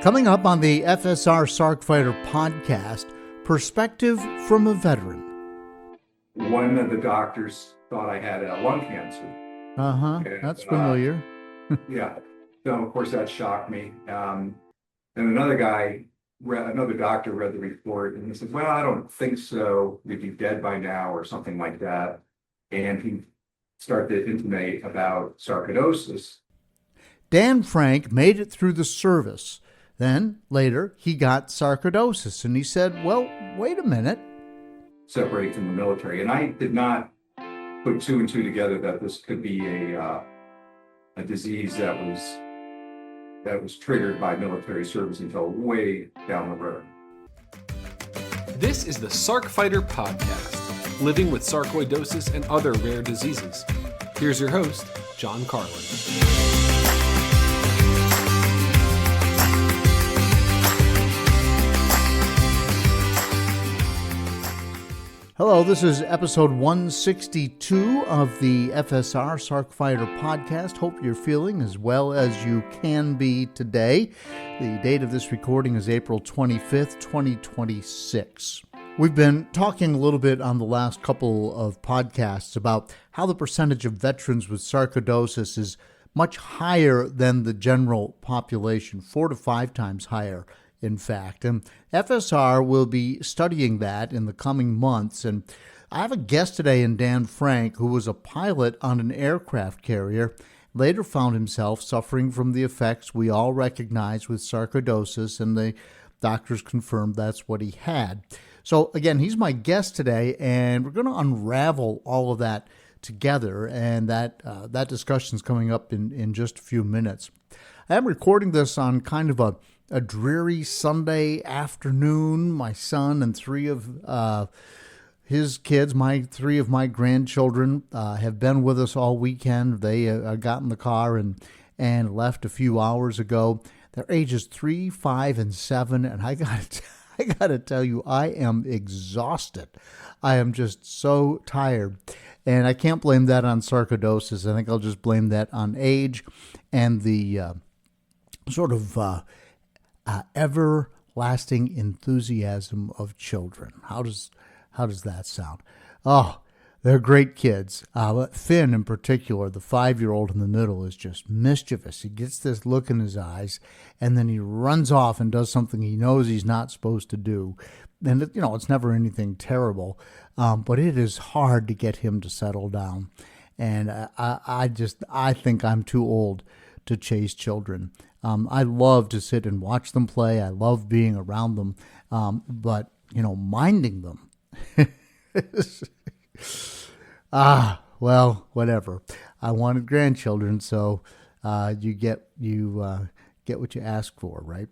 Coming up on the FSR Sarc Fighter Podcast, Perspective from a Veteran. One of the doctors thought I had lung cancer. That's familiar. Yeah. So, of course, that shocked me. And another doctor read the report and he said, well, I don't think so. You'd be dead by now or something like that. And he started to intimate about sarcoidosis. Dan Frank made it through the service. Then, later, he got sarcoidosis, and he said, well, wait a minute. Separate from the military. And I did not put two and two together that this could be a disease that was triggered by military service until way down the road. This is the Sarc Fighter Podcast, living with sarcoidosis and other rare diseases. Here's your host, John Carlin. Hello, this is episode 162 of the FSR Sarc Fighter Podcast. Hope you're feeling as well as you can be today. The date of this recording is April 25th, 2026. We've been talking a little bit on the last couple of podcasts about how the percentage of veterans with sarcoidosis is much higher than the general population, 4 to 5 times higher. In fact, and FSR will be studying that in the coming months. And I have a guest today in Dan Frank, who was a pilot on an aircraft carrier, later found himself suffering from the effects we all recognize with sarcoidosis, and the doctors confirmed that's what he had. So again, he's my guest today, and we're going to unravel all of that together, and that discussion is coming up in just a few minutes. I am recording this on kind of a dreary Sunday afternoon. My son and 3 of his kids, 3 of my grandchildren, have been with us all weekend. They got in the car and left a few hours ago. Their ages 3, 5, and 7, and I gotta tell you, I am exhausted. I am just so tired, and I can't blame that on sarcoidosis. I think I'll just blame that on age and the sort of everlasting enthusiasm of children. How does that sound? Oh, they're great kids. Finn, in particular, the 5-year-old in the middle, is just mischievous. He gets this look in his eyes, and then he runs off and does something he knows he's not supposed to do. And it's never anything terrible, but it is hard to get him to settle down. And I think I'm too old to chase children. I love to sit and watch them play. I love being around them. But, minding them. Well, whatever. I wanted grandchildren, so you get what you ask for, right?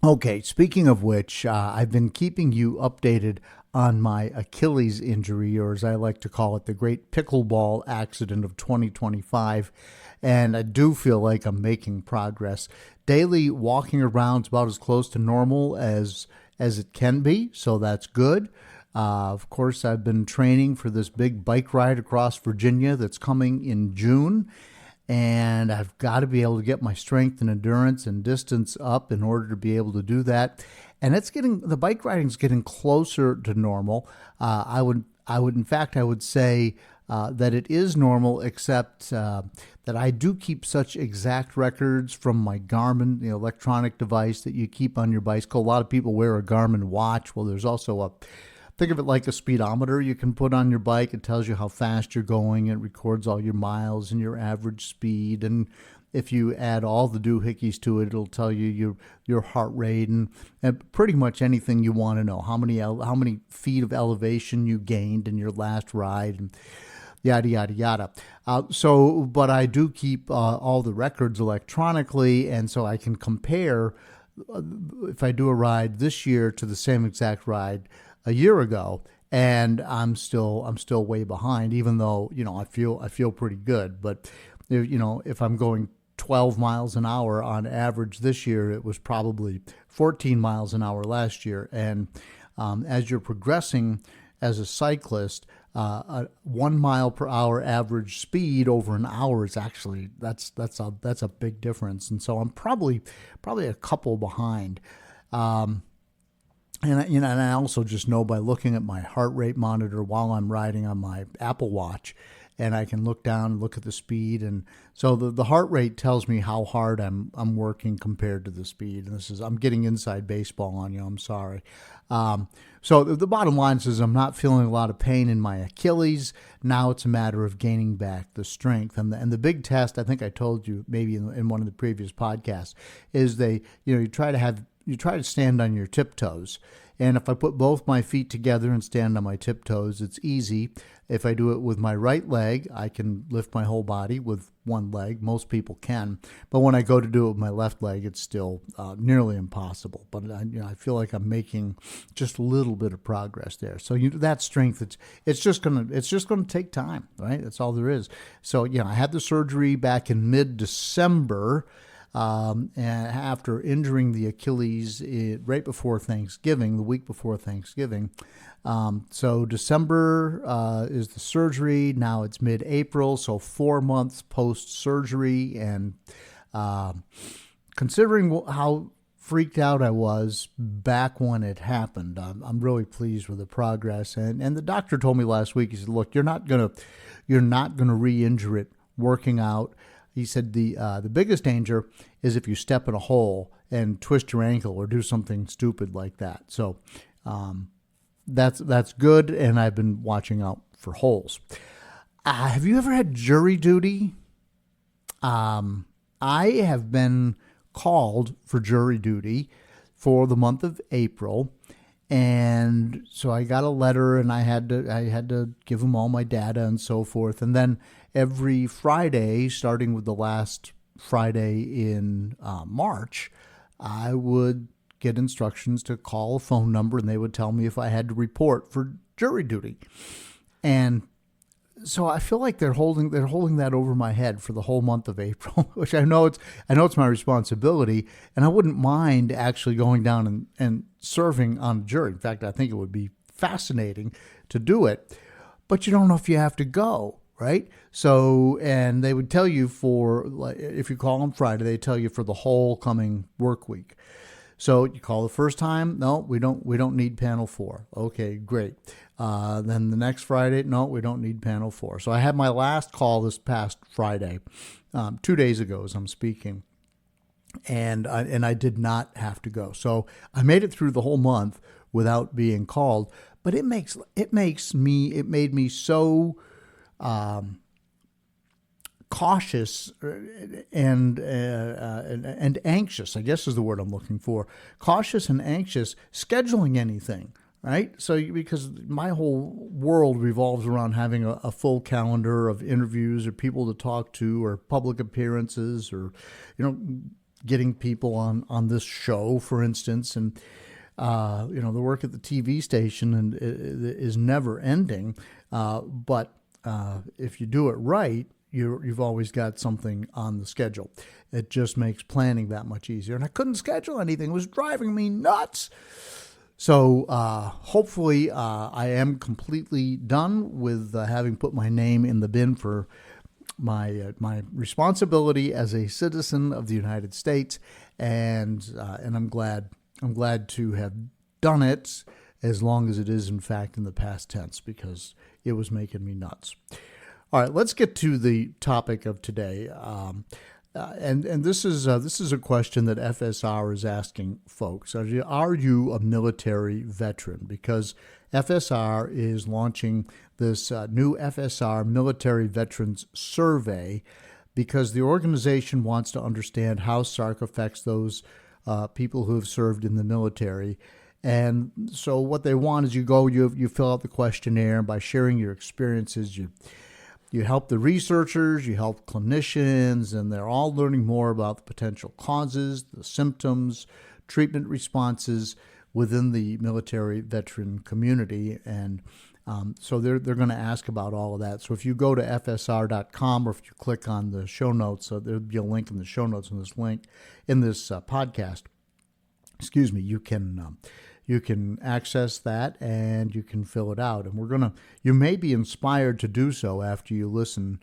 Okay, speaking of which, I've been keeping you updated on my Achilles injury, or as I like to call it, the great pickleball accident of 2025. And I do feel like I'm making progress. Daily walking around is about as close to normal as it can be, so that's good. Of course, I've been training for this big bike ride across Virginia that's coming in June. And I've got to be able to get my strength and endurance and distance up in order to be able to do that. And the bike riding is getting closer to normal. I would say that it is normal, except that I do keep such exact records from my Garmin, the electronic device that you keep on your bicycle. A lot of people wear a Garmin watch. Well, there's also think of it like a speedometer you can put on your bike. It tells you how fast you're going. It records all your miles and your average speed. And if you add all the doohickeys to it, it'll tell you your heart rate and pretty much anything you want to know. How many feet of elevation you gained in your last ride, and yada, yada, yada. But I do keep all the records electronically, and so I can compare if I do a ride this year to the same exact ride a year ago, and I'm still way behind, even though, I feel pretty good. But, if I'm going 12 miles an hour on average this year, it was probably 14 miles an hour last year. And as you're progressing as a cyclist, a 1 mile per hour average speed over an hour is actually that's a big difference. And so I'm probably a couple behind. And I also just know by looking at my heart rate monitor while I'm riding on my Apple Watch, and I can look down and look at the speed, and so the heart rate tells me how hard I'm working compared to the speed. And I'm getting inside baseball on you. I'm sorry. So the bottom line is I'm not feeling a lot of pain in my Achilles. Now it's a matter of gaining back the strength. And the big test, I think I told you maybe in one of the previous podcasts, is you try to stand on your tiptoes. And if I put both my feet together and stand on my tiptoes, it's easy. If I do it with my right leg, I can lift my whole body with one leg. Most people can. But when I go to do it with my left leg, it's still nearly impossible. But I feel like I'm making just a little bit of progress there. So that strength, it's just gonna take time, right? That's all there is. So I had the surgery back in mid-December. And after injuring the Achilles right before Thanksgiving, the week before Thanksgiving. So December is the surgery. Now it's mid-April, so 4 months post-surgery. And considering how freaked out I was back when it happened, I'm really pleased with the progress. And the doctor told me last week, he said, look, you're not gonna re-injure it working out. He said the biggest danger is if you step in a hole and twist your ankle or do something stupid like that. So that's good, and I've been watching out for holes. Have you ever had jury duty? I have been called for jury duty for the month of April. And so I got a letter, and I had to give them all my data and so forth. And then every Friday, starting with the last Friday in March, I would get instructions to call a phone number, and they would tell me if I had to report for jury duty. And so I feel like they're holding that over my head for the whole month of April, which I know it's my responsibility, and I wouldn't mind actually going down and serving on a jury. In fact, I think it would be fascinating to do it, but you don't know if you have to go, right? So, and they would tell you if you call on Friday, they tell you for the whole coming work week. So you call the first time, no, we don't need panel 4. Okay, great. Then the next Friday, no, we don't need panel 4. So I had my last call this past Friday, 2 days ago as I'm speaking, and I did not have to go. So I made it through the whole month without being called. But it made me so cautious and anxious, I guess is the word I'm looking for. Cautious and anxious scheduling anything, right? So because my whole world revolves around having a full calendar of interviews or people to talk to or public appearances or, getting people on this show, for instance. And, the work at the TV station is never ending. But if you do it right, you've always got something on the schedule. It just makes planning that much easier. And I couldn't schedule anything. It was driving me nuts. So hopefully I am completely done with having put my name in the bin for my responsibility as a citizen of the United States. And I'm glad to have done it, as long as it is, in fact, in the past tense, because it was making me nuts. All right, let's get to the topic of today. And this is a question that FSR is asking folks. Are you a military veteran? Because FSR is launching this new FSR Military Veterans Survey, because the organization wants to understand how SARC affects those people who have served in the military. And so what they want is you fill out the questionnaire, and by sharing your experiences, you help the researchers, you help clinicians, and they're all learning more about the potential causes, the symptoms, treatment responses within the military veteran community. And so they're going to ask about all of that. So if you go to FSR.com, or if you click on the show notes, so there'll be a link in the show notes in this podcast. You can you can access that and you can fill it out. And you may be inspired to do so after you listen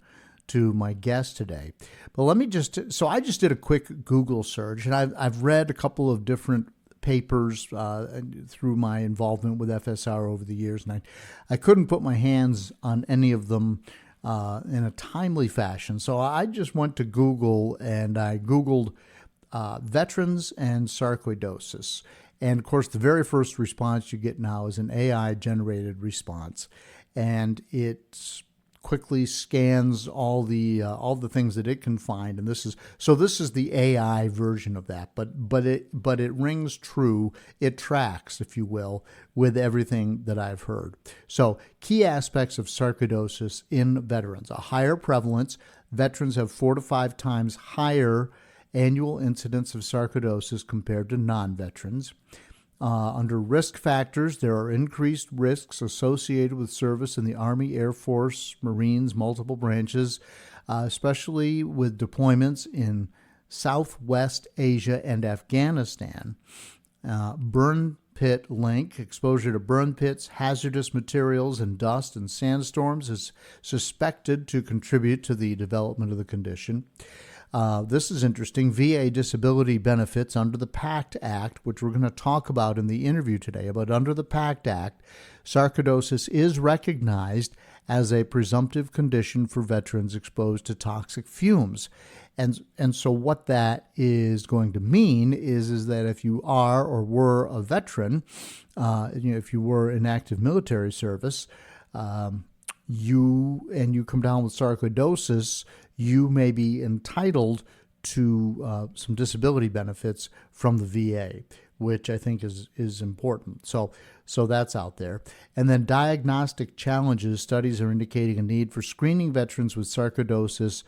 to my guest today. But I just did a quick Google search, and I've read a couple of different papers through my involvement with FSR over the years, and I couldn't put my hands on any of them in a timely fashion. So I just went to Google and I Googled veterans and sarcoidosis. And of course, the very first response you get now is an AI-generated response, and it quickly scans all the things that it can find, and this is the AI version of that. But it rings true. It tracks, if you will, with everything that I've heard. So key aspects of sarcoidosis in veterans: a higher prevalence. Veterans have 4 to 5 times higher annual incidence of sarcoidosis compared to non-veterans. Under risk factors, there are increased risks associated with service in the Army, Air Force, Marines, multiple branches, especially with deployments in Southwest Asia and Afghanistan. Burn pit link, exposure to burn pits, hazardous materials, and dust and sandstorms is suspected to contribute to the development of the condition. This is interesting. VA disability benefits under the PACT Act, which we're going to talk about in the interview today. But under the PACT Act, sarcoidosis is recognized as a presumptive condition for veterans exposed to toxic fumes. And so what that is going to mean is that if you are or were a veteran, if you were in active military service, you come down with sarcoidosis, you may be entitled to some disability benefits from the VA, which I think is important. So that's out there. And then diagnostic challenges. Studies are indicating a need for screening veterans with sarcoidosis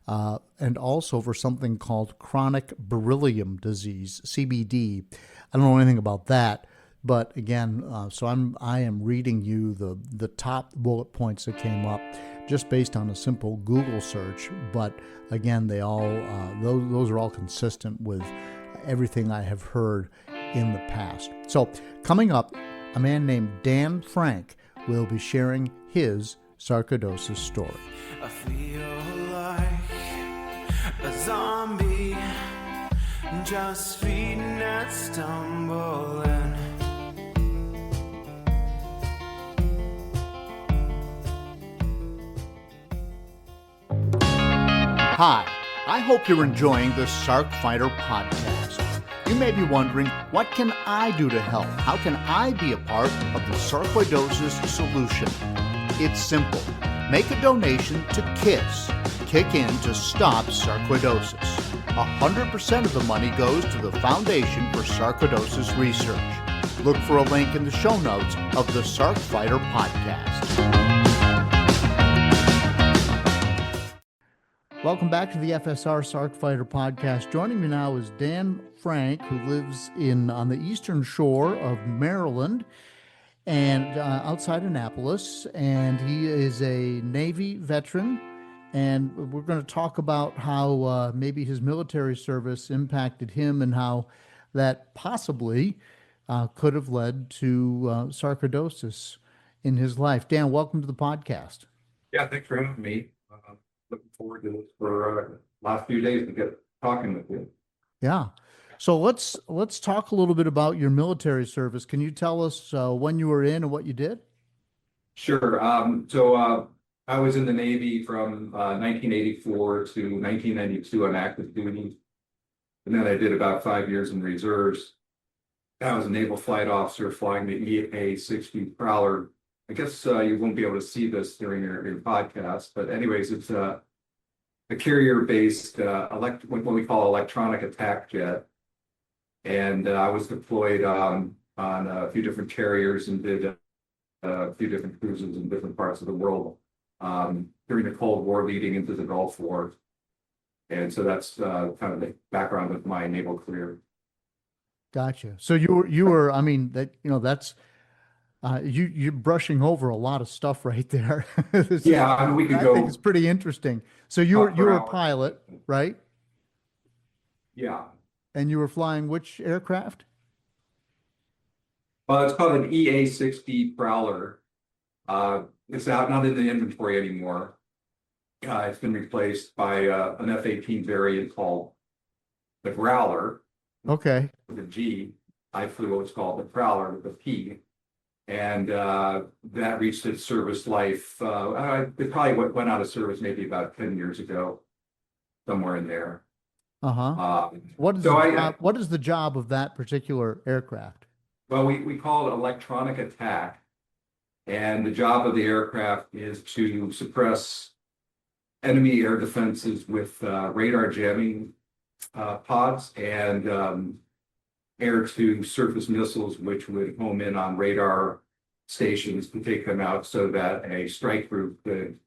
and also for something called chronic beryllium disease, CBD. I don't know anything about that. But again, I am reading you the top bullet points that came up just based on a simple Google search. But again, they all those are all consistent with everything I have heard in the past. So coming up, a man named Dan Frank will be sharing his sarcoidosis story. I feel like a zombie, just feeding and stumbling. Hi, I hope you're enjoying the Sarc Fighter Podcast. You may be wondering, what can I do to help? How can I be a part of the sarcoidosis solution? It's simple. Make a donation to KISS, Kick In to Stop Sarcoidosis. 100% of the money goes to the Foundation for Sarcoidosis Research. Look for a link in the show notes of the Sarc Fighter Podcast. Welcome back to the FSR Sarc Fighter Podcast. Joining me now is Dan Frank, who lives on the eastern shore of Maryland and outside Annapolis, and he is a Navy veteran. And we're going to talk about how maybe his military service impacted him and how that possibly could have led to sarcoidosis in his life. Dan, welcome to the podcast. Yeah, thanks for having me. Looking forward to this for last few days to get talking with you. Yeah. So let's talk a little bit about your military service. Can you tell us when you were in and what you did? Sure. So I was in the Navy from 1984 to 1992 on active duty. And then I did about 5 years in reserves. I was a naval flight officer flying the EA-60 Prowler. I guess you won't be able to see this during your podcast, but anyways, it's a carrier-based what we call electronic attack jet. And I was deployed on a few different carriers and did a few different cruises in different parts of the world during the Cold War leading into the Gulf War. And so that's kind of the background of my naval career. Gotcha. So you were, I mean, that's you're brushing over a lot of stuff right there. Yeah, I mean, we could go. I think it's pretty interesting. So you were a pilot, right? Yeah. And you were flying which aircraft? Well, it's called an EA-60 Prowler. It's not in the inventory anymore. It's been replaced by an F-18 variant called the Growler Okay. with a G. I flew what's called the Prowler with a P. And that reached its service life. It probably went out of service maybe about 10 years ago, somewhere in there. Uh-huh. What is what is the job of that particular aircraft? Well, we call it electronic attack. And the job of the aircraft is to suppress enemy air defenses with radar jamming pods and air-to-surface missiles, which would home in on radar stations to take them out so that a strike group could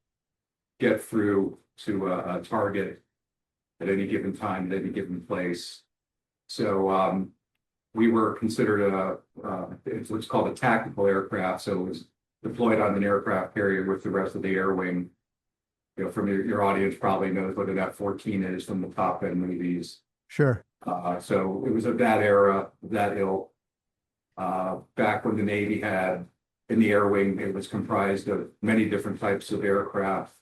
get through to a target at any given time, at any given place. So we were considered it's what's called a tactical aircraft. So it was deployed on an aircraft carrier with the rest of the air wing. You know, from your audience probably knows what an F-14 is from the Top Gun movies. Sure. So it was of that era, that ilk. Back when the Navy had in the air wing, it was comprised of many different types of aircraft,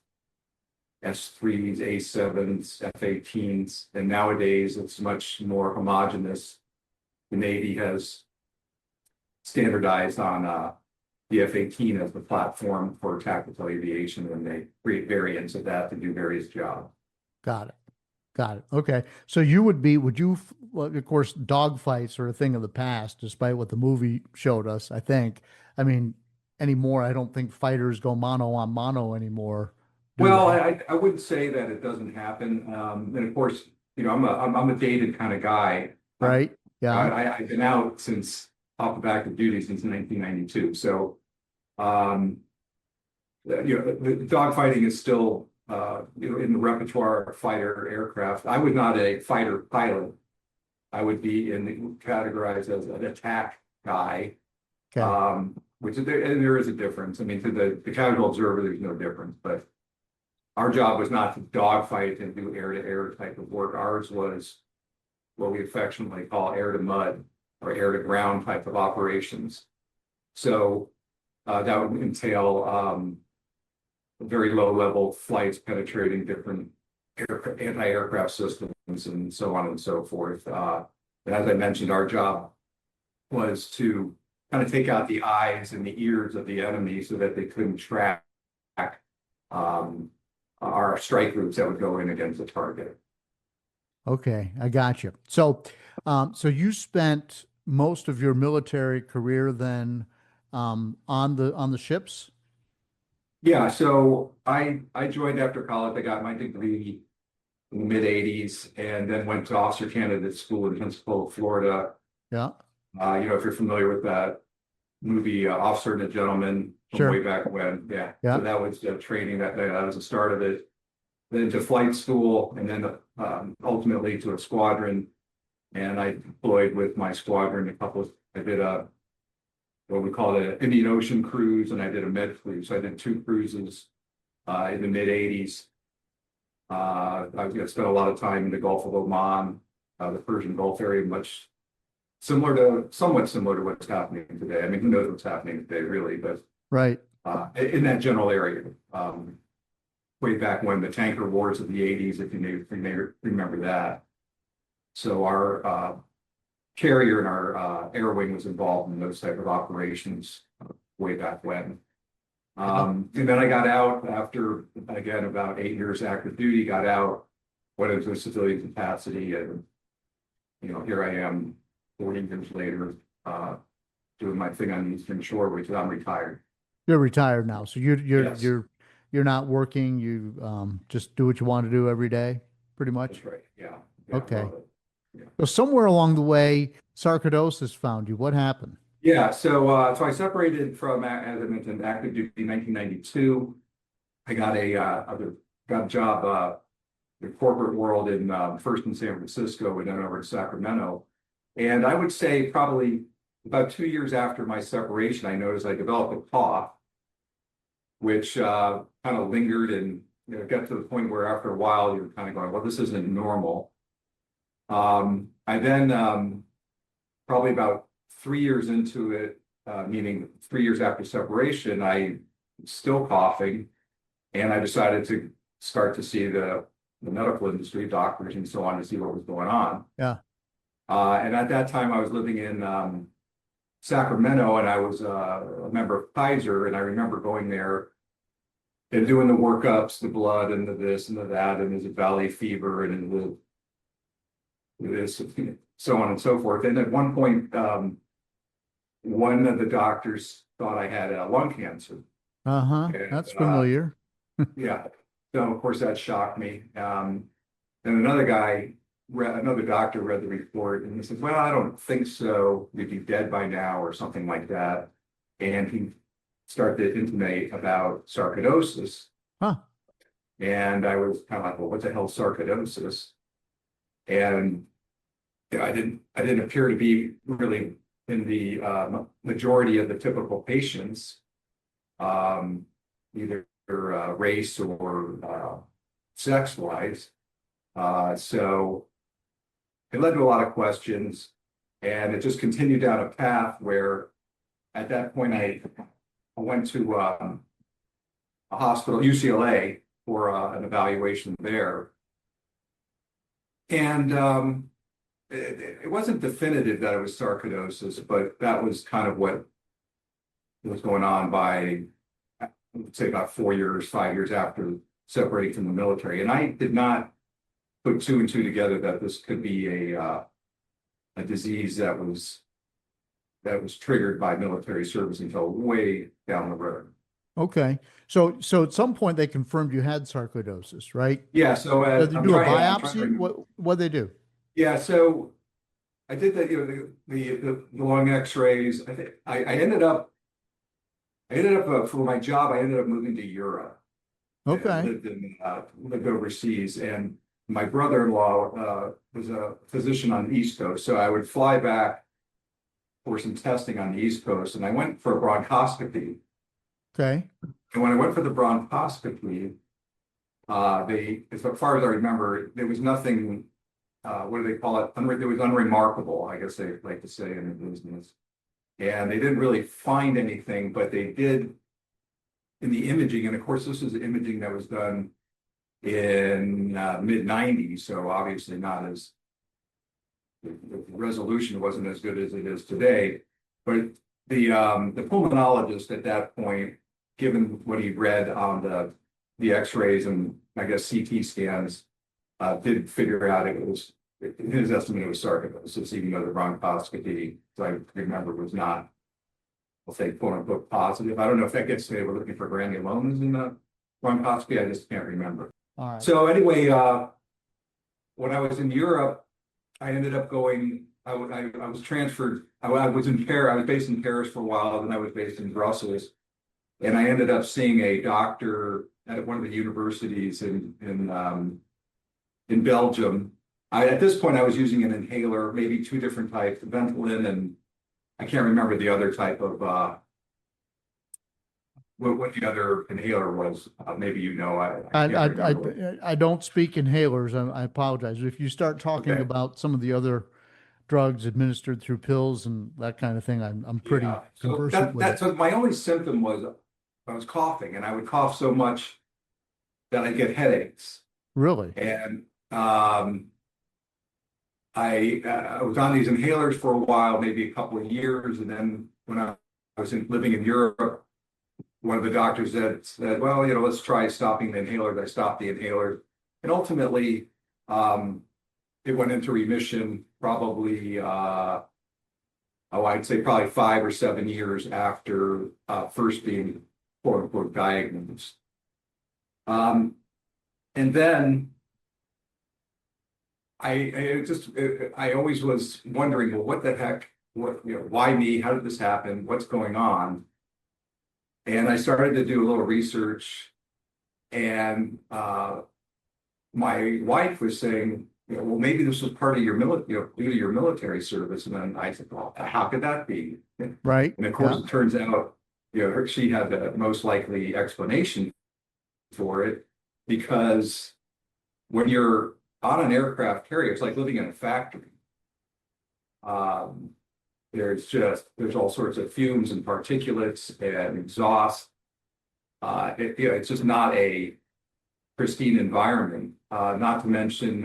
S-3s, A-7s, F-18s, and nowadays it's much more homogeneous. The Navy has standardized on the F-18 as the platform for tactical aviation, and they create variants of that to do various jobs. Got it. Got it. Okay. So well, of course, dogfights are a thing of the past, despite what the movie showed us, I think. I mean, anymore, I don't think fighters go mano a mano anymore. Well, I wouldn't say that it doesn't happen. And of course, you know, I'm a dated kind of guy. Right. Yeah. I've been out since off the active duty since 1992. So, you know, the dogfighting is still, you know, in the repertoire of fighter aircraft. I was not a fighter pilot. I would be categorized as an attack guy, Okay. which there is a difference. I mean, to the casual observer, there's no difference. But our job was not to dogfight and do air-to-air type of work. Ours was what we affectionately call air-to-mud or air-to-ground type of operations. So that would entail very low-level flights penetrating different anti-aircraft systems and so on and so forth. And as I mentioned, our job was to kind of take out the eyes and the ears of the enemy so that they couldn't track our strike groups that would go in against the target. Okay. I got you. So, so you spent most of your military career then on the ships? Yeah, so I joined after college. I got my degree in the mid-'80s and then went to officer candidate school in Pensacola, Florida. Yeah. You know, if you're familiar with that movie, Officer and a Gentleman, from Sure. way back when. Yeah. Yeah. So that was training, that was the start of it. Then to flight school, and then ultimately to a squadron. And I deployed with my squadron I did what we call an Indian Ocean cruise, and I did a med cruise. So I did 2 cruises in the mid-'80s. I spent a lot of time in the Gulf of Oman, the Persian Gulf area, somewhat similar to what's happening today. I mean, who knows what's happening today, really, but Right. in that general area. Way back when the tanker wars of the '80s, if you may remember that. So our carrier and our air wing was involved in those type of operations way back when. And then I got out after, again, about 8 years active duty, got out, went into a civilian capacity, and, you know, here I am 40 years later, doing my thing on the Eastern Shore, which I'm retired. You're retired now. So Yes. you're not working. You just do what you want to do every day, pretty much. That's right, yeah. Okay. Love it. So somewhere along the way, sarcoidosis found you. What happened? Yeah, so I separated from, as I mentioned, active duty in 1992. I got a job in the corporate world in first in San Francisco and then over in Sacramento. And I would say probably about 2 years after my separation, I noticed I developed a cough, which kind of lingered and, you know, got to the point where after a while you're kind of going, well, this isn't normal. I then probably about 3 years into it, meaning 3 years after separation, I was still coughing, and I decided to start to see the medical industry, doctors and so on, to see what was going on. Yeah. And at that time, I was living in Sacramento, and I was a member of Kaiser, and I remember going there and doing the workups, the blood and the this and the that, and is it valley fever and the this, so on and so forth. And at one point, one of the doctors thought I had lung cancer. Uh-huh. And, That's familiar. Yeah. So of course that shocked me. Then another doctor read the report and he said, well, I don't think so. You'd be dead by now or something like that. And he started to intimate about sarcoidosis. Huh. And I was kind of like, well, what the hell is sarcoidosis? And I didn't appear to be really in the majority of the typical patients, either race or sex wise. So it led to a lot of questions, and it just continued down a path where at that point I went to a hospital, UCLA, for an evaluation there. And it wasn't definitive that it was sarcoidosis, but that was kind of what was going on by, I would say, about 5 years after separating from the military. And I did not put two and two together that this could be a disease that was triggered by military service until way down the road. Okay. So at some point they confirmed you had sarcoidosis, right? Yeah. So Did they do a biopsy? What they do? Yeah. So I did that. The lung X-rays. I think I ended up for my job. I ended up moving to Europe. Okay. Lived overseas, and my brother-in-law was a physician on the East Coast, so I would fly back for some testing on the East Coast, and I went for a bronchoscopy. Okay. And when I went for the bronchoscopy, as far as I remember, there was nothing. What do they call it? It was unremarkable, I guess they like to say in the business. And they didn't really find anything, but they did in the imaging. And of course, this is imaging that was done in mid-90s, so obviously not as the resolution wasn't as good as it is today. But the pulmonologist at that point, given what he read on the X-rays and I guess CT scans, did figure out it was, in his estimate, it was sarcoidosis, even though the bronchoscopy, so I remember, was not, I'll say, quote unquote, positive. I don't know if that gets to, they were looking for granulomas in the bronchoscopy. I just can't remember. All right. So anyway, when I was in Europe, I ended up going, I was transferred. I was in Paris. I was based in Paris for a while, then I was based in Brussels, and I ended up seeing a doctor at one of the universities in Belgium. At this point, I was using an inhaler, maybe two different types, Ventolin, and I can't remember the other type of what the other inhaler was. Maybe you know. I don't speak inhalers. I apologize. If you start talking about some of the other drugs administered through pills and that kind of thing, I'm pretty conversant with it. So my only symptom was I was coughing, and I would cough so much that I get headaches. Really? And I was on these inhalers for a while, maybe a couple of years, and then when I was living in Europe, one of the doctors said, well, let's try stopping the inhalers. I stopped the inhalers, and ultimately it went into remission probably, I'd say probably 5 or 7 years after first being quote unquote diagnosed. And then I always was wondering, well, what the heck, why me? How did this happen? What's going on? And I started to do a little research, and my wife was saying, well, maybe this was part of your due to your military service. And then I said, well, how could that be? Right. And of course, it turns out, she had the most likely explanation for it, because when you're on an aircraft carrier, it's like living in a factory. there's all sorts of fumes and particulates and exhaust. It's just not a pristine environment. Not to mention,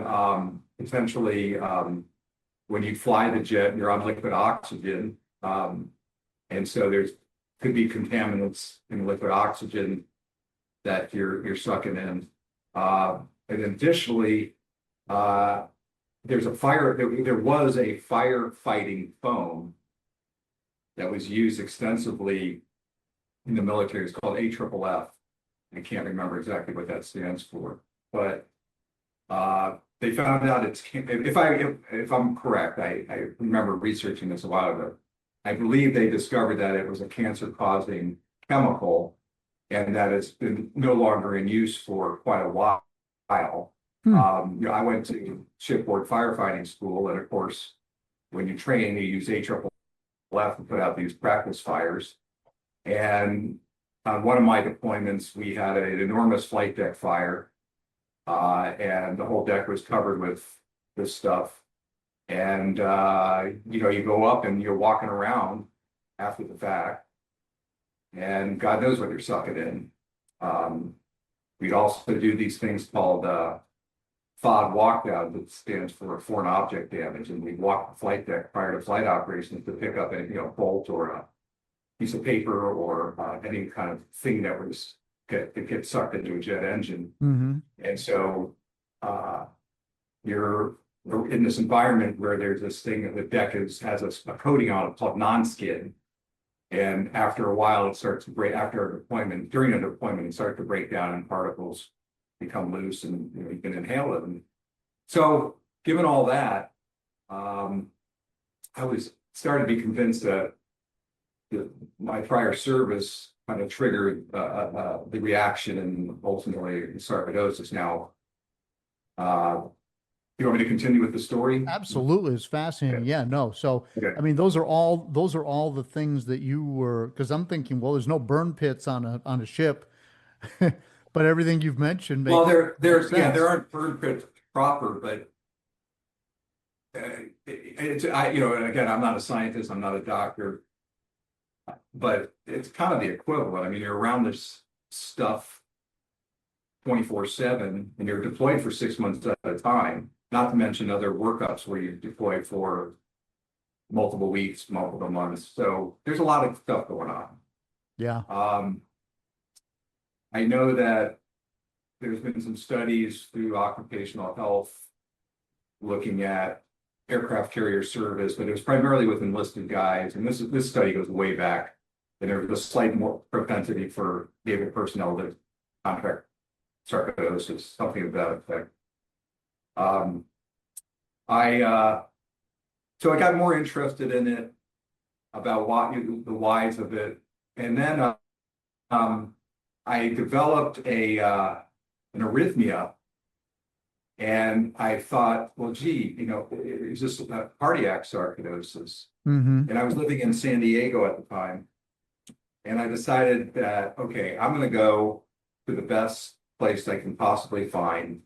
potentially, when you fly the jet, you're on liquid oxygen. And so could be contaminants in liquid oxygen that you're sucking in. And additionally, there was a firefighting foam that was used extensively in the military. It's called AFFF. I can't remember exactly what that stands for, but they found out if I'm correct, I remember researching this a while ago. I believe they discovered that it was a cancer-causing chemical, and that it's been no longer in use for quite a while. I went to shipboard firefighting school, and of course, when you train, you use AFFF to put out these practice fires. And on one of my deployments, we had an enormous flight deck fire, and the whole deck was covered with this stuff. And you go up and you're walking around after the fact, and God knows what you're sucking in. We'd also do these things called FOD walkdown, that stands for foreign object damage, and we'd walk the flight deck prior to flight operations to pick up a bolt or a piece of paper or any kind of thing that gets sucked into a jet engine. Mm-hmm. And so you're in this environment where there's this thing that the deck has a coating on it called non-skid. And after a while, it starts to break. During a deployment, it starts to break down and particles become loose, and you can inhale it. And so, given all that, I was starting to be convinced that my prior service kind of triggered the reaction and ultimately sarcoidosis. Now, you want me to continue with the story? Absolutely. It's fascinating. Yeah. Yeah, no. So, Okay. I mean, those are all the things that you were, because I'm thinking, well, there's no burn pits on a ship, but everything you've mentioned makes, Well, there sense. aren't burn pits proper, but and again, I'm not a scientist, I'm not a doctor, but it's kind of the equivalent. I mean, you're around this stuff 24/7, and you're deployed for 6 months at a time. Not to mention other workups where you deploy for multiple weeks, multiple months. So there's a lot of stuff going on. Yeah. I know that there's been some studies through occupational health looking at aircraft carrier service, but it was primarily with enlisted guys. And this study goes way back, and there was a slight more propensity for naval personnel to contract sarcoidosis, something of that effect. So I got more interested in it, about the whys of it, and then I developed an arrhythmia, and I thought, well, gee, is this cardiac sarcoidosis? Mm-hmm. And I was living in San Diego at the time, and I decided that, okay, I'm going to go to the best place I can possibly find.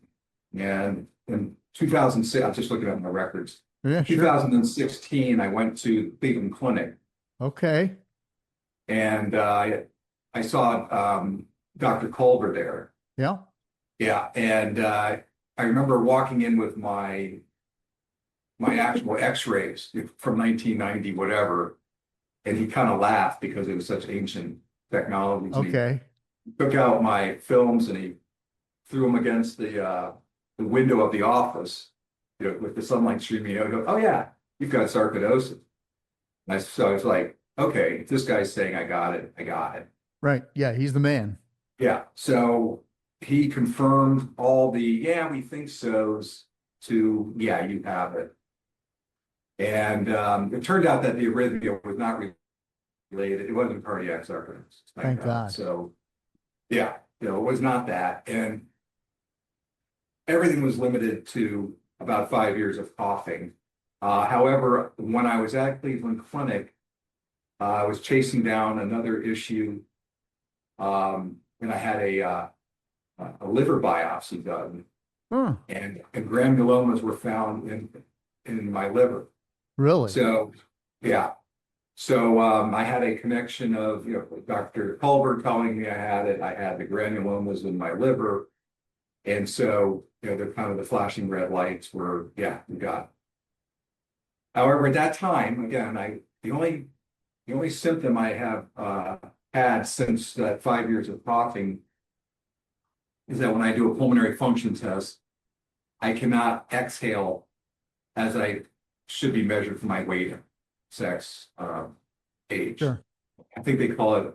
And in 2006, I'm just looking at my records. Yeah, sure. 2016, I went to Cleveland Clinic, Okay. and I saw Dr. Culver there. Yeah. Yeah, and I remember walking in with my actual X-rays from 1990, whatever, and he kind of laughed because it was such ancient technology. So Okay. he took out my films and he threw them against the window of the office, with the sunlight streaming out. I go, oh yeah, you've got sarcoidosis. So I was like, okay, if this guy's saying I got it, I got it. Right. Yeah. He's the man. Yeah. So he confirmed all the, yeah, we think so's to, yeah, you have it. And it turned out that the arrhythmia was not related. It wasn't cardiac sarcoidosis. Thank God. So yeah, it was not that. And everything was limited to about 5 years of coughing. However, when I was at Cleveland Clinic, I was chasing down another issue, and I had a liver biopsy done, Huh. and granulomas were found in my liver. Really? So, yeah, So I had a connection of, Dr. Culver telling me I had it. I had the granulomas in my liver. And so, they're kind of the flashing red lights were, yeah, you got it. However, at that time, again, the only symptom I have had since that 5 years of coughing is that when I do a pulmonary function test, I cannot exhale as I should be measured for my weight, sex, age. Sure. I think they call it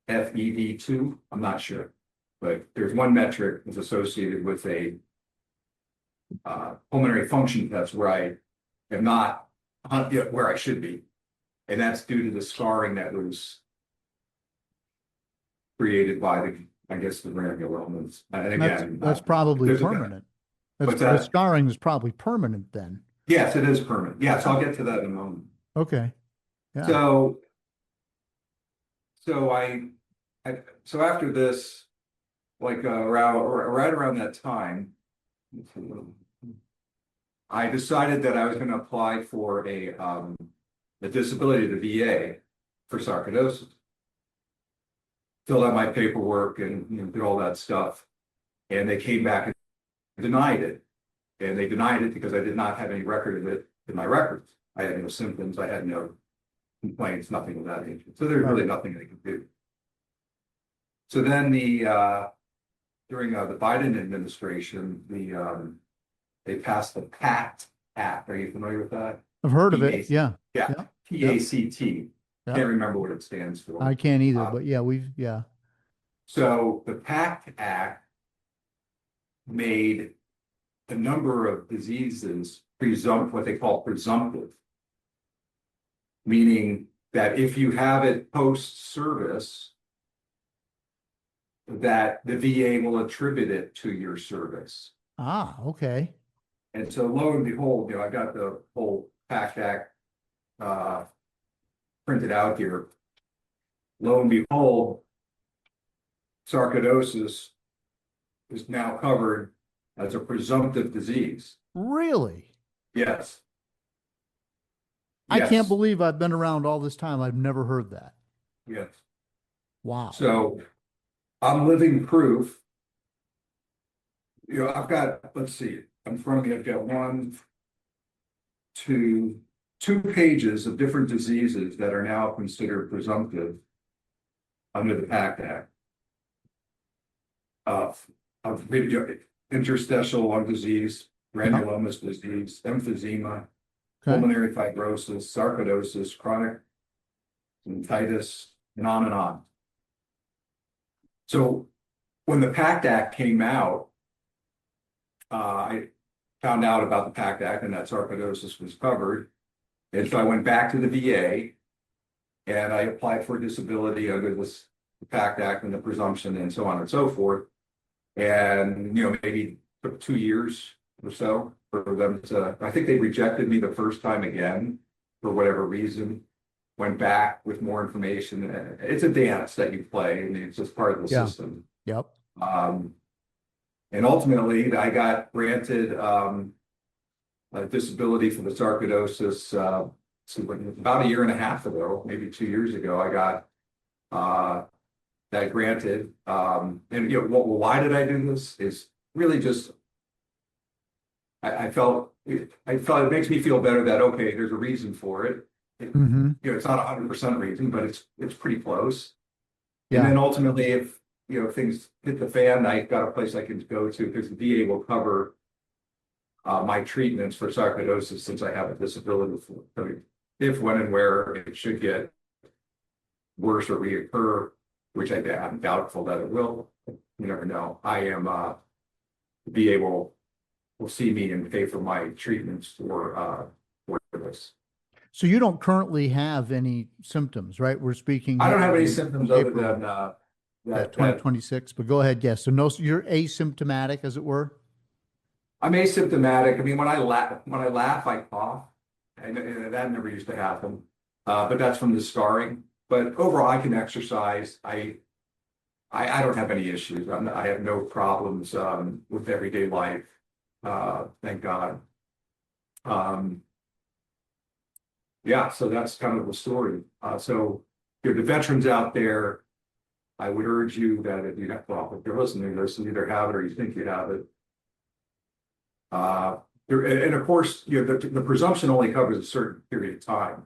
FEV2. I'm not sure, but there's one metric that's associated with a pulmonary function test where I am not where I should be, and that's due to the scarring that was created by the granulomas. And again, that's probably permanent. The scarring is probably permanent then. Yes, it is permanent. Yes, I'll get to that in a moment. Okay. Yeah. So after this, like right around that time, I decided that I was going to apply for a disability to the VA for sarcoidosis. Filled out my paperwork and did all that stuff, and they came back and denied it. And they denied it because I did not have any record of it in my records. I had no symptoms. I had no complaints, nothing of that nature. So there's really nothing they could do. So then during the Biden administration, they passed the PACT Act. Are you familiar with that? I've heard of it. Yeah. Yeah. PACT. Yeah. Can't remember what it stands for. I can't either, but yeah. So the PACT Act made a number of diseases what they call presumptive, meaning that if you have it post-service, that the VA will attribute it to your service. Ah, okay. And so lo and behold, I got the whole PACT Act printed out here. Lo and behold, sarcoidosis is now covered as a presumptive disease. Really? Yes. I can't believe I've been around all this time. I've never heard that. Yes. Wow. So I'm living proof. I've got, let's see, in front of me, I've got two pages of different diseases that are now considered presumptive under the PACT Act. Of interstitial lung disease, granulomas disease, emphysema, pulmonary fibrosis, sarcoidosis, chronic bronchitis, and on and on. So when the PACT Act came out, I found out about the PACT Act and that sarcoidosis was covered. And so I went back to the VA and I applied for disability under the PACT Act and the presumption and so on and so forth. And, maybe took 2 years or so for them I think they rejected me the first time again for whatever reason, went back with more information. It's a dance that you play and it's just part of the system. Yep. And ultimately I got granted a disability for the sarcoidosis about a year and a half ago, maybe 2 years ago. I got that granted. Why did I do this? Is really just I felt it makes me feel better that okay, there's a reason for it. It's not 100% reason, but it's pretty close. Yeah. And then ultimately, if things hit the fan, I got a place I can go to because the VA will cover my treatments for sarcoidosis since I have a disability. So if, when, and where it should get worse or reoccur, which I'm doubtful that it will. You never know. I am VA will see me and pay for my treatments for this. So you don't currently have any symptoms, right? We're speaking. I don't have any symptoms other than that 2026. But go ahead, yes. So no, you're asymptomatic, as it were. I'm asymptomatic. I mean, when I laugh, I cough, and that never used to happen. But that's from the scarring. But overall, I can exercise. I don't have any issues. I have no problems with everyday life. Thank God. yeah, so that's kind of the story. So if the veterans out there, I would urge you that if you have, well, if you're listening to this and either have it or you think you have it. And of course, the presumption only covers a certain period of time.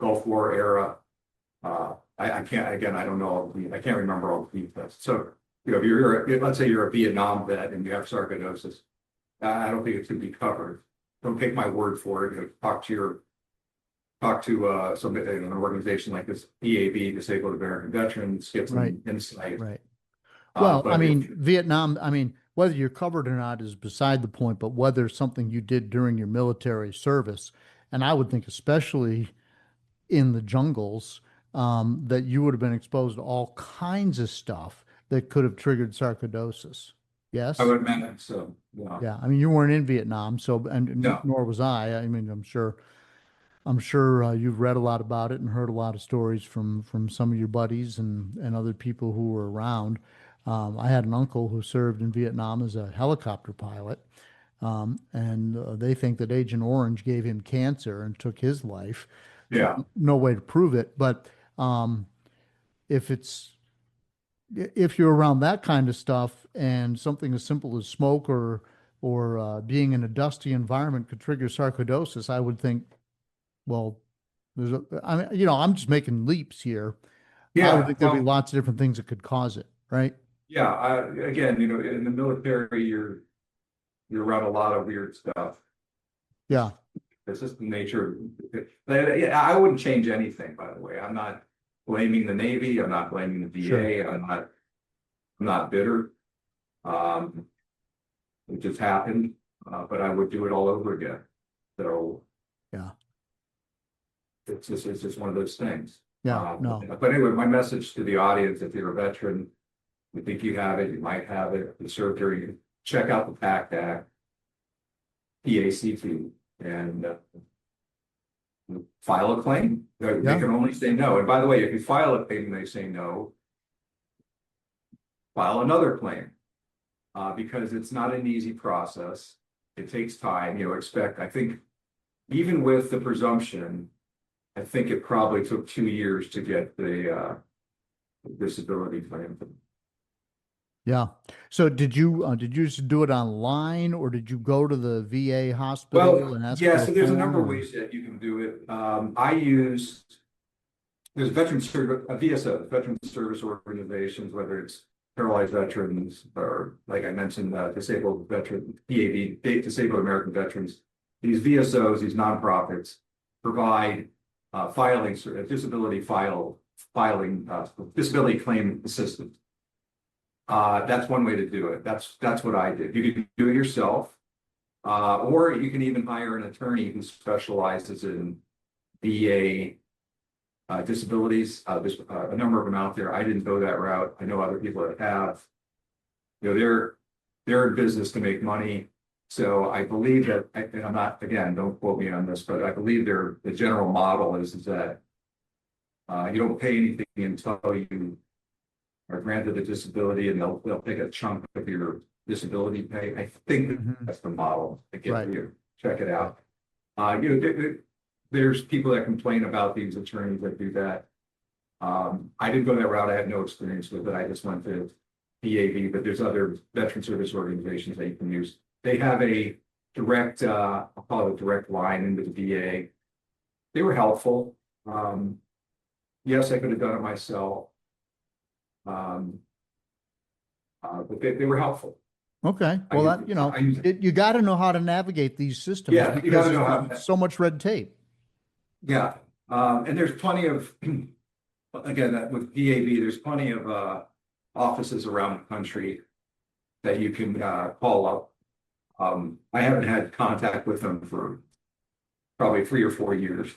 Gulf War era. I can't, again, I don't know, I can't remember all the details. So, if let's say you're a Vietnam vet and you have sarcoidosis, I don't think it should be covered. Don't take my word for it. Talk to an organization like this, PAV, Disabled American Veterans, get some insight. Right. Well, Vietnam, whether you're covered or not is beside the point, but whether something you did during your military service, and I would think especially in the jungles, that you would have been exposed to all kinds of stuff that could have triggered sarcoidosis. Yes? I would imagine so. Yeah. You weren't in Vietnam, No. nor was I. I'm sure you've read a lot about it and heard a lot of stories from some of your buddies and other people who were around. I had an uncle who served in Vietnam as a helicopter pilot, and they think that Agent Orange gave him cancer and took his life. Yeah. No way to prove it, but if you're around that kind of stuff and something as simple as smoke or being in a dusty environment could trigger sarcoidosis, I would think, well, I'm just making leaps here. Yeah. I would think there'd be lots of different things that could cause it, right? Yeah. Again, in the military, you're around a lot of weird stuff. Yeah. This is the nature of it. I wouldn't change anything, by the way. I'm not blaming the Navy. I'm not blaming the VA. Sure. I'm not bitter. It just happened, but I would do it all over again. So yeah, it's just one of those things. Yeah, no. But anyway, my message to the audience: if you're a veteran, you think you have it, you might have it. You served during. Check out the PACT Act, PACT, and file a claim. They can only say no. And by the way, if you file a claim and they say no, file another claim, because it's not an easy process. It takes time. I think even with the presumption, I think it probably took 2 years to get the disability claim. Yeah. So did you just do it online, or did you go to the VA hospital and ask? Yeah. So there's a number of ways that you can do it. There's VSO, Veteran Service Organizations, whether it's paralyzed veterans or, like I mentioned, disabled veteran, PAV, Disabled American Veterans. These VSOs, these nonprofits, provide filing, disability claim assistance. That's one way to do it. That's what I did. You can do it yourself, or you can even hire an attorney who specializes in VA disabilities. There's a number of them out there. I didn't go that route. I know other people that have. They're in business to make money. So I believe that, and I'm not, again, don't quote me on this, but I believe the general model is that you don't pay anything until you are granted a disability, and they'll take a chunk of your disability pay. I think that's the model. Again, you check it out. There's people that complain about these attorneys that do that. I didn't go that route. I had no experience with it. I just went to PAV, but there's other veteran service organizations that you can use. They have a direct, I'll call it a direct line into the VA. They were helpful. Yes, I could have done it myself. But they were helpful. Okay. Well, you got to know how to navigate these systems. Yeah, you got to know how to. So much red tape. Yeah. And there's plenty of, again, with PAV, there's plenty of offices around the country that you can call up. I haven't had contact with them for probably 3 or 4 years.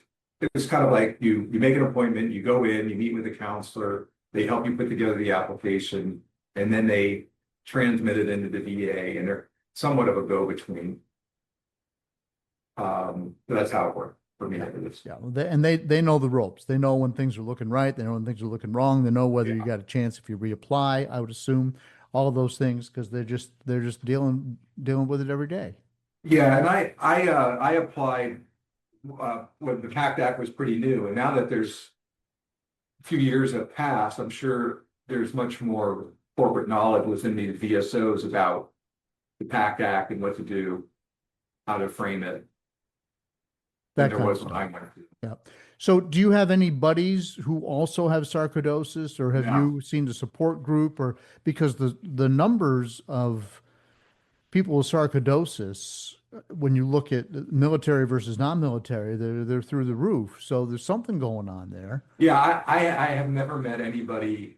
It's kind of like you make an appointment, you go in, you meet with a counselor, they help you put together the application, and then they transmit it into the VA, and they're somewhat of a go-between. That's how it worked for me. Yeah, and they know the ropes. They know when things are looking right. They know when things are looking wrong. They know whether you got a chance if you reapply. I would assume all of those things, because they're just dealing with it every day. Yeah, and I applied when the PACT Act was pretty new, and now that there's a few years have passed, I'm sure there's much more corporate knowledge within the VSOs about the PACT Act and what to do, how to frame it. That There kind of was stuff. when I went through. Yeah. So do you have any buddies who also have sarcoidosis, or have No. you seen the support group, or because the numbers of people with sarcoidosis, when you look at military versus non-military, they're through the roof. So there's something going on there. Yeah, I have never met anybody,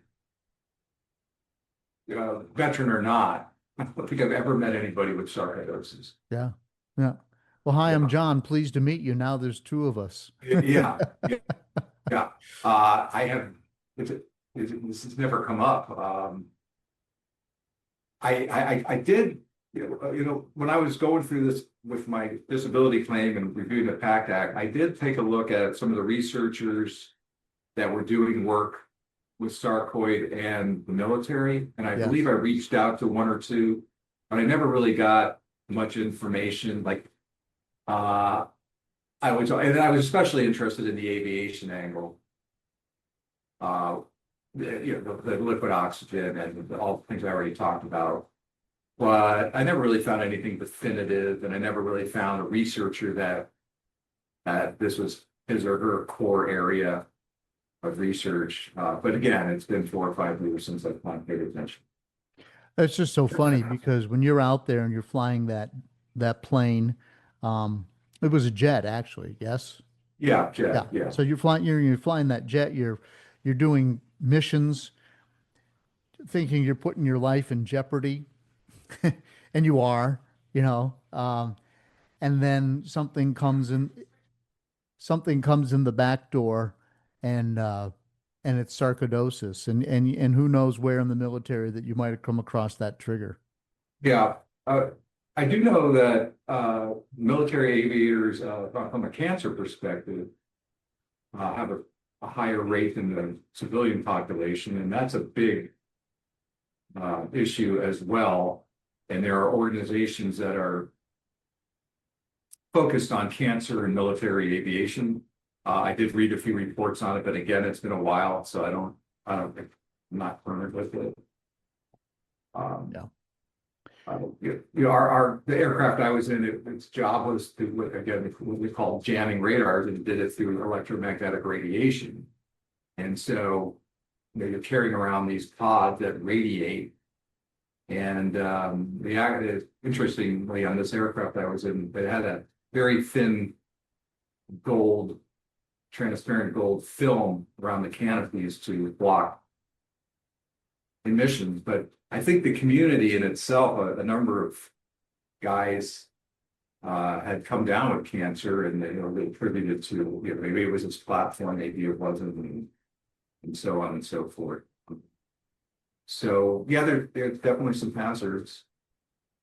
veteran or not. I don't think I've ever met anybody with sarcoidosis. Yeah. Yeah. Well, hi, I'm Yeah. John. Pleased to meet you. Now there's two of us. Yeah, yeah, yeah. I have, this has never come up. I did, when I was going through this with my disability claim and reviewing the PACT Act, I did take a look at some of the researchers that were doing work with sarcoid and the military. And I Yes. believe I reached out to one or two, but I never really got much information. Like, I was especially interested in the aviation angle. The liquid oxygen and all the things I already talked about. But I never really found anything definitive, and I never really found a researcher that this was his or her core area of research. But again, it's been 4 or 5 years since I've paid attention. That's just so funny because when you're out there and you're flying that plane, it was a jet actually, yes? Yeah, Jeff, Yeah. yeah. So you're flying that jet, you're doing missions, thinking you're putting your life in jeopardy, and you are, and then something comes in the back door, and it's sarcoidosis, and who knows where in the military that you might have come across that trigger. Yeah, I do know that military aviators, from a cancer perspective, have a higher rate than the civilian population, and that's a big issue as well. And there are organizations that are focused on cancer and military aviation. I did read a few reports on it, but again, it's been a while, so I'm not current with it. Yeah. The aircraft I was in, its job was to, again, what we call jamming radars, and did it through electromagnetic radiation. And so you're carrying around these pods that radiate. And interestingly, on this aircraft I was in, it had a very thin transparent gold film around the canopies to block emissions. But I think the community in itself, a number of guys had come down with cancer, and they attributed to, maybe it was this platform, maybe it wasn't, and so on and so forth. So yeah, there's definitely some hazards.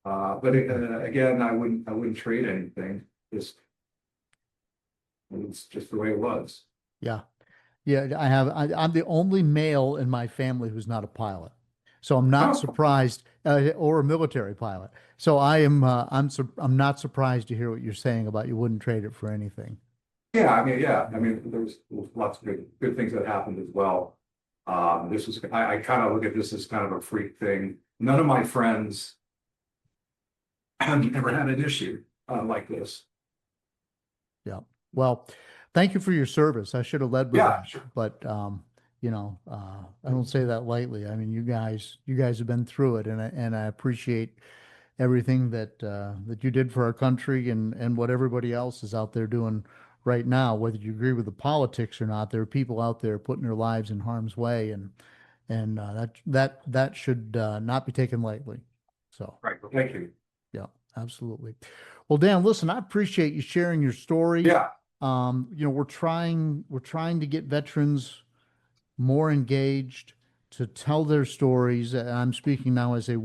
But again, I wouldn't trade anything. It's just the way it was. Yeah. Yeah, I'm the only male in my family who's not a pilot. So I'm not surprised, or a military pilot. So I'm not surprised to hear what you're saying about you wouldn't trade it for anything. Yeah, I mean, there's lots of good things that happened as well. I kind of look at this as kind of a freak thing. None of my friends have ever had an issue like this. Yeah. Well, thank you for your service. I should have led with Yeah, that, sure. but I don't say that lightly. I mean, you guys have been through it, and I appreciate everything that you did for our country, and what everybody else is out there doing right now. Whether you agree with the politics or not, there are people out there putting their lives in harm's way, and that should not be taken lightly. So, Right. Well, thank you. yeah, absolutely. Well, Dan, listen, I appreciate you sharing your story. Yeah. We're trying to get veterans more engaged, to tell their stories. And I'm speaking now as a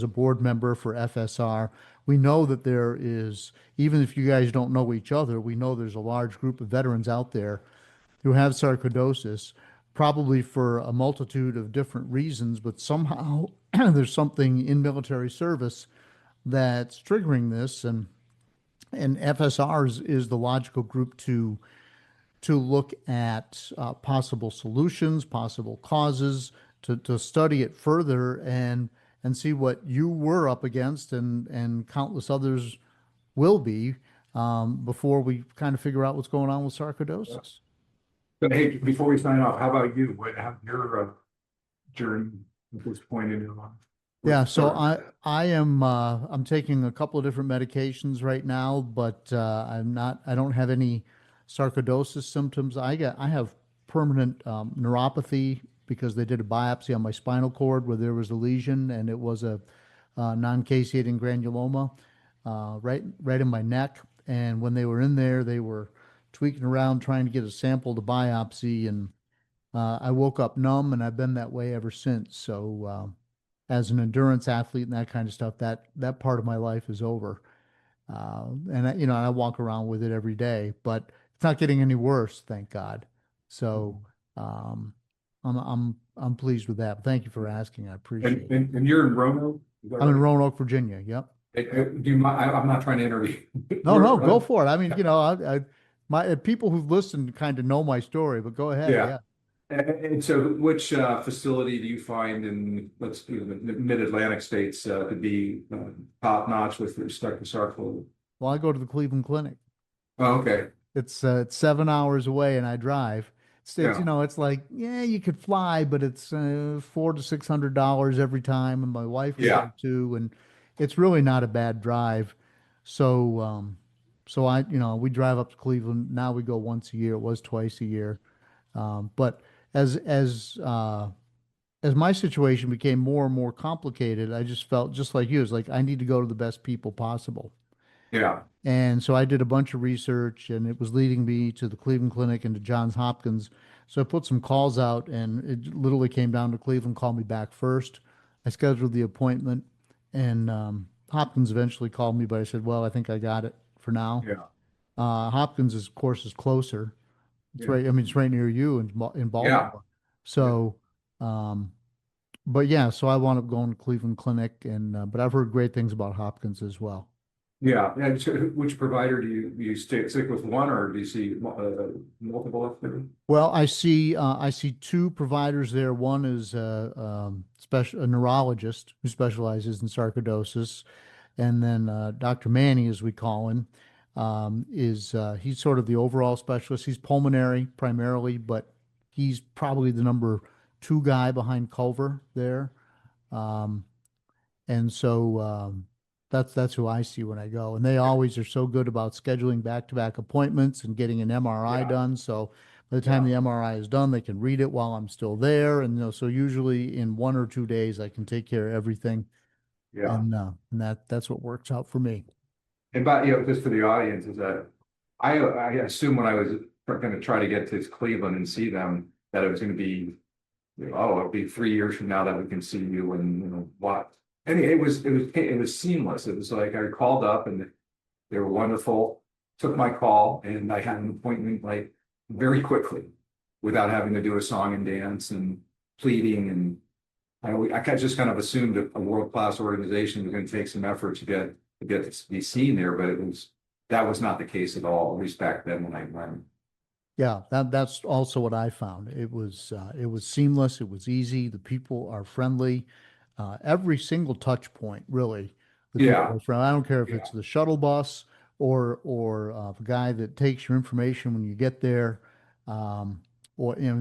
board member for FSR. We know that there is, even if you guys don't know each other, we know there's a large group of veterans out there who have sarcoidosis, probably for a multitude of different reasons, but somehow there's something in military service that's triggering this. And and FSRs is the logical group to look at possible solutions, possible causes, to study it further and see what you were up against and countless others will be before we kind of figure out what's going on with sarcoidosis. But hey, before we sign off, how about you? What have your journey at this point in your life? Yeah, so I am I'm taking a couple of different medications right now, but I don't have any sarcoidosis symptoms. I have permanent neuropathy because they did a biopsy on my spinal cord where there was a lesion and it was a non-caseating granuloma right in my neck. And when they were in there, they were tweaking around trying to get a sample to biopsy, and I woke up numb, and I've been that way ever since. So as an endurance athlete and that kind of stuff, that part of my life is over. And I walk around with it every day, but it's not getting any worse, thank God. So I'm pleased with that. Thank you for asking. I appreciate it. And you're in Roanoke? I'm in Roanoke, Virginia. Yep. Do you mind? I'm not trying to interview. No, go for it. I mean, my people who've listened kind of know my story, but go ahead. Yeah. And so which facility do you find in, let's do the mid-Atlantic states to be top notch with respect to sarcoidosis? Well, I go to the Cleveland Clinic. Oh, okay. It's 7 hours away and I drive. It's Yeah. it's like, yeah, you could fly, but it's $400 to $600 every time. And my wife is Yeah. there too. And it's really not a bad drive. So, we drive up to Cleveland. Now we go once a year. It was twice a year. But as my situation became more and more complicated, I just felt just like you. It's like I need to go to the best people possible. Yeah. And so I did a bunch of research, and it was leading me to the Cleveland Clinic and to Johns Hopkins. So I put some calls out, and it literally came down to Cleveland called me back first. I scheduled the appointment, and Hopkins eventually called me, but I said, well, I think I got it for now. Yeah. Hopkins, of course, is closer. It's Yeah. right. I mean, it's right near you in Baltimore. So, but yeah, so I wound up going to Cleveland Clinic, and but I've heard great things about Hopkins as well. Yeah. And so which provider do you stick with one, or do you see multiple up there? Well, I see two providers there. One is a neurologist who specializes in sarcoidosis, and then Dr. Manny, as we call him, he's sort of the overall specialist. He's pulmonary primarily, but he's probably the number 2 guy behind Culver there. And so that's who I see when I go. And they always are so good about scheduling back-to-back appointments and getting an MRI done. So by the time the MRI is done, they can read it while I'm still there. And so usually in 1 or 2 days, I can take care of everything. Yeah. And that's what works out for me. And just for the audience, is that I assume when I was going to try to get to Cleveland and see them, that it was going to be, it'll be 3 years from now that we can see you, and what. And it was seamless. It was like I called up and they were wonderful. Took my call and I had an appointment like very quickly, without having to do a song and dance and pleading. And I just kind of assumed a world-class organization was going to take some effort to get to be seen there, but that was not the case at all, at least back then when I went. Yeah, that's also what I found. It was seamless. It was easy. The people are friendly. Every single touch point, really. The people are friendly. I don't care if it's the shuttle bus or the guy that takes your information when you get there. Or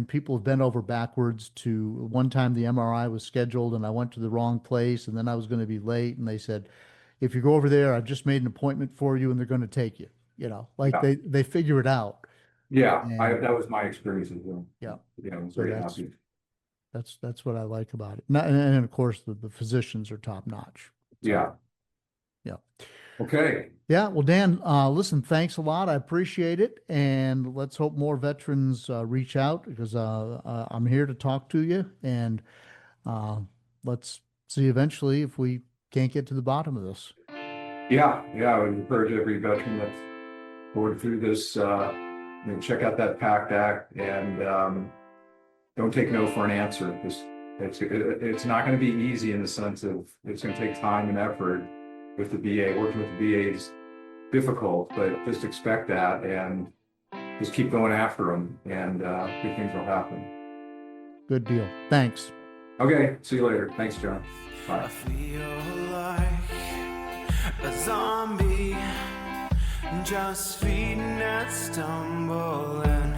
people have bent over backwards. To one time the MRI was scheduled and I went to the wrong place, and then I was going to be late, and they said, if you go over there, I've just made an appointment for you and they're going to take you. They figure it out. Yeah, And that was my experience as well. yeah, Yeah, I was So very that's- happy. that's what I like about it. And of course the physicians are top notch. Yeah. Yeah. Okay. Yeah. Well, Dan, listen, thanks a lot. I appreciate it. And let's hope more veterans reach out, because I'm here to talk to you. And let's see eventually if we can't get to the bottom of this. Yeah, I would encourage every veteran that's going through this, check out that PACT Act, and don't take no for an answer. It's not going to be easy, in the sense of it's going to take time and effort with the VA, working with the VAs difficult, but just expect that and just keep going after them, and good things will happen. Good deal. Thanks. Okay, see you later. Thanks, John. I Bye. feel like a zombie, just feeding and stumbling.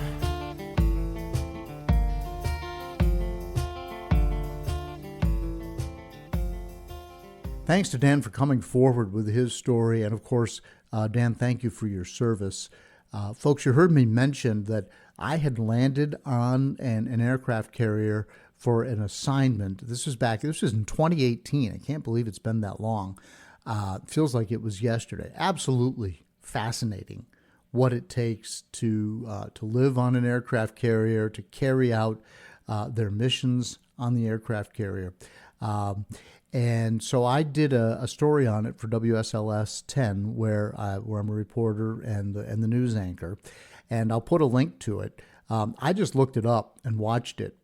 Thanks to Dan for coming forward with his story. And of course, Dan, thank you for your service. Folks, you heard me mention that I had landed on an aircraft carrier for an assignment. This was in 2018. I can't believe it's been that long. It feels like it was yesterday. Absolutely fascinating what it takes to live on an aircraft carrier, to carry out their missions on the aircraft carrier. And so I did a story on it for WSLS 10, where I'm a reporter and the news anchor, and I'll put a link to it. I just looked it up and watched it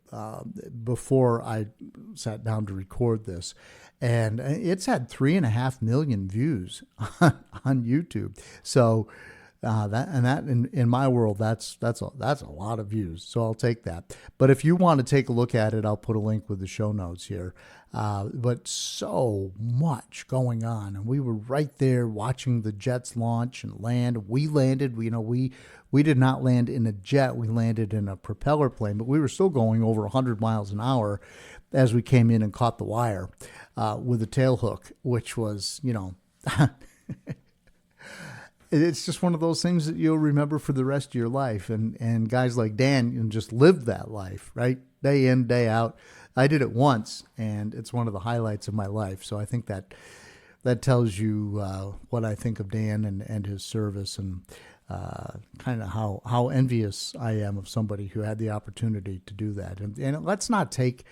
before I sat down to record this, and it's had 3.5 million views on YouTube. So that in my world, that's a lot of views. So I'll take that. But if you want to take a look at it, I'll put a link with the show notes here. But so much going on, and we were right there watching the jets launch and land. We landed. We did not land in a jet. We landed in a propeller plane, but we were still going over 100 miles an hour as we came in and caught the wire with a tail hook, which was, it's just one of those things that you'll remember for the rest of your life. And guys like Dan just lived that life, right? Day in, day out. I did it once, and it's one of the highlights of my life. So I think that tells you what I think of Dan and his service, and kind of how envious I am of somebody who had the opportunity to do that. And let's not take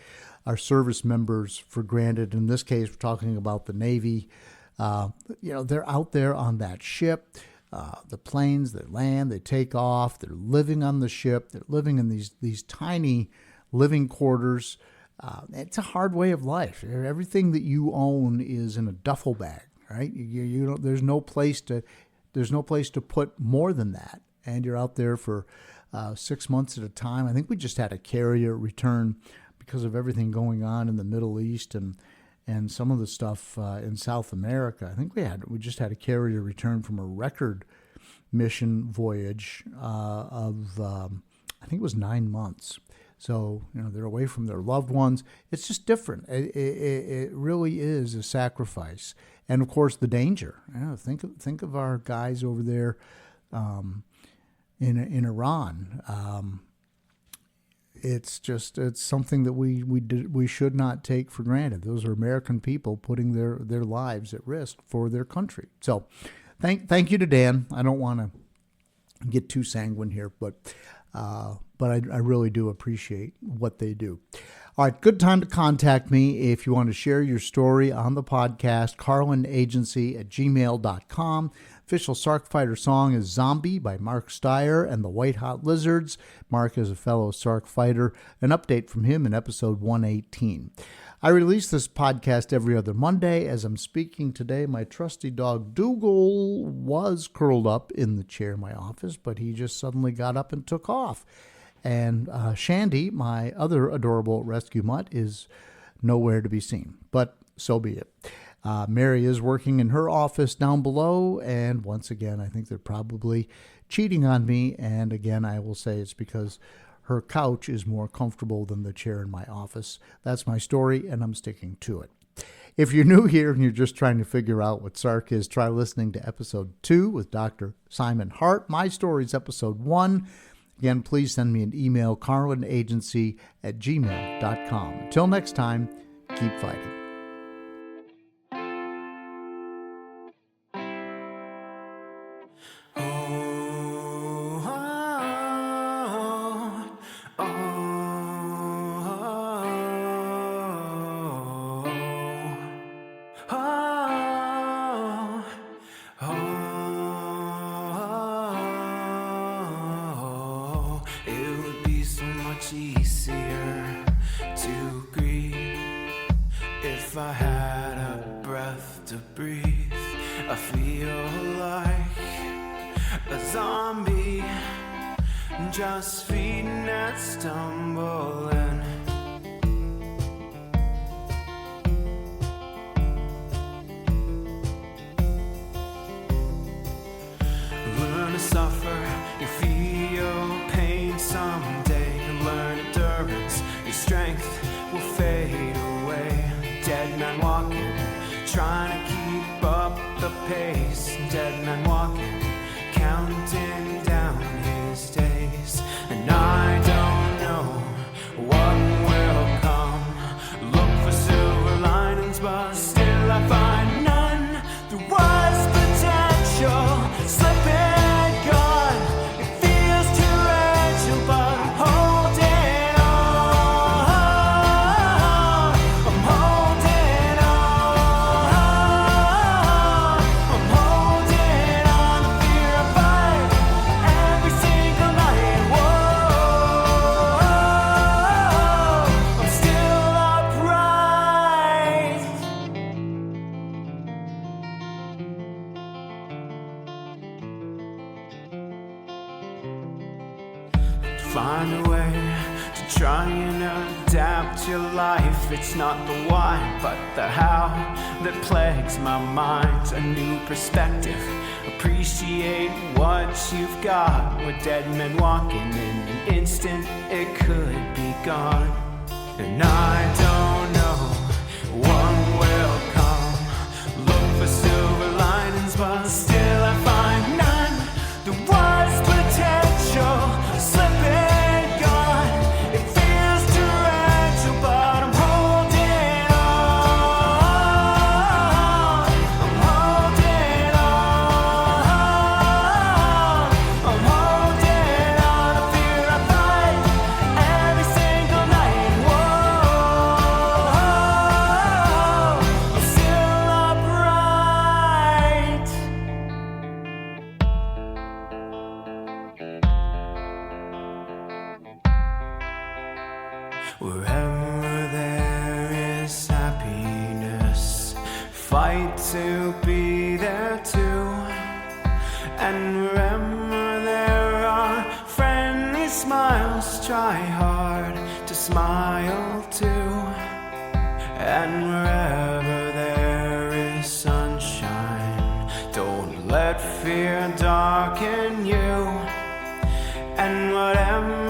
our service members for granted. In this case, we're talking about the Navy. They're out there on that ship, the planes, they land, they take off, they're living on the ship, they're living in these tiny living quarters. It's a hard way of life. Everything that you own is in a duffel bag, right? There's no place to put more than that. And you're out there for 6 months at a time. I think we just had a carrier return because of everything going on in the Middle East and some of the stuff in South America. I think we just had a carrier return from a record mission voyage of I think it was 9 months. So they're away from their loved ones. It's just different. It really is a sacrifice, and of course the danger. Think of our guys over there in Iran. It's something that we should not take for granted. Those are American people putting their lives at risk for their country. So thank you to Dan. I don't want to get too sanguine here, but I really do appreciate what they do. All right, good time to contact me if you want to share your story on the podcast, carlinagency@gmail.com. Official Sarc Fighter song is Zombie by Mark Steyer and the White Hot Lizards. Mark is a fellow Sarc fighter. An update from him in episode 118. I release this podcast every other Monday. As I'm speaking today, my trusty dog Dougal was curled up in the chair in my office, but he just suddenly got up and took off. And Shandy, my other adorable rescue mutt, is nowhere to be seen. But so be it. Mary is working in her office down below, and once again, I think they're probably cheating on me. And again, I will say it's because her couch is more comfortable than the chair in my office. That's my story, and I'm sticking to it. If you're new here and you're just trying to figure out what Sarc is, try listening to episode 2 with Dr. Simon Hart. My story is episode 1. Again, please send me an email, carlinagency@gmail.com. Until next time, keep fighting. Easier to grieve if I had a breath to breathe. I feel like a zombie, just feeding and stumbling. Learn to suffer, you feel pain someday. Learn endurance, your strength will fade away. Dead man walking, trying to keep up the pace. Dead man walking, counting down his days. And I don't know what will come. Look for silver linings, but still I find none. There was potential, slipping gone. It feels torrential, but I'm holding on. I'm holding on. I'm holding on. The fear I fight every single night. Whoa, I'm still upright. Find a way to try and adapt your life. It's not the why, but the how that plagues my mind. A new perspective, appreciate what you've got. We're dead men walking, in an instant it could be gone. And I don't know what will come. Look for silver linings, but still I find none. There was potential, slipping gone. It feels torrential, but I'm holding on. I'm holding on. I'm holding on. The fear I fight every single night. Whoa, I'm still upright. Wherever there is happiness, fight to be there too. And wherever there are friendly smiles, try hard to smile too. And wherever there is sunshine, don't let fear darken you. And whatever